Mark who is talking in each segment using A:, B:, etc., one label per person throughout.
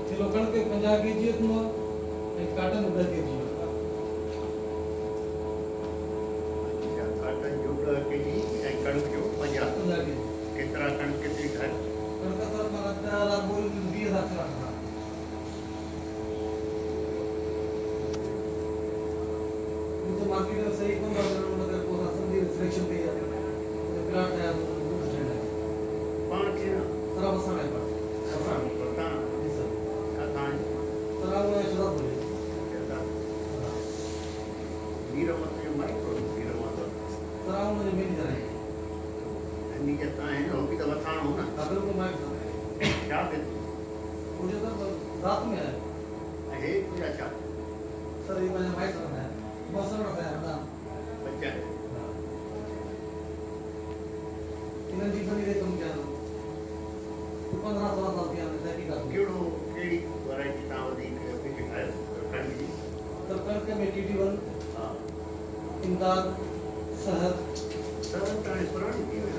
A: kilo कणक 50 kg अथव ऐं काटन 10 kg
B: काटन जो 10 kg ऐं कणक जो 50
A: kg
B: केतिरा कणक केतिरी ठाहे
A: कणक त माना 10,000 बोरी 20,000 किलो तो मार्केट में सही कोन मतलब पूरा संधि सिलेक्शन पे प्लाट है
B: पाण खे
A: सारा वसण है पर
B: पता
A: जी सर
B: कथां
A: सारा वो शुरू बोले
B: वीरमत जो माइक्रो वीरमत
A: सारा वो जो मेरी तरह है
B: अन्नी जता है वो भी तो वसाणो ना
A: अगर को माइक
B: क्या दे
A: मुझे तो रात में है
B: है पूरा क्या
A: सर ये मैंने माइक करना है मौसम रखा है ना
B: बच्चा है
A: इन्हें जी बनी दे तुम क्या 15 साल की हमने तय की
B: केड़ो केड़ी वैरायटी ता वधी के ठाए कणक जी
A: तो कणक में TT1
B: हां
A: इमदाद सहर
B: ताणी पुराणी थी वई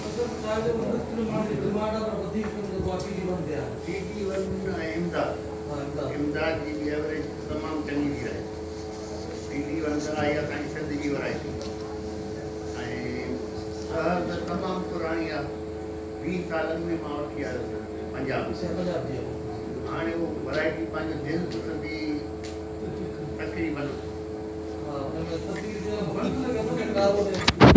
A: मतलब चाहे मतलब किलो मान के डिमांड पर अधिक जो TT1 दिया
B: TT1 इमदाद
A: हां
B: इमदाद जी एवरेज तमाम चंगी थी रहे TT1 का आई असांजी सिंध जी वैरायटी सहर त तमाम पुराणी आहे 20 सालनि में मां वठी आयुसि पंजाब
A: जी
B: हाणे वो वैरायटी पंहिंजो दिलि पसंदी तकरीबन
A: हां मैं तस्वीर जो बंद लगे तो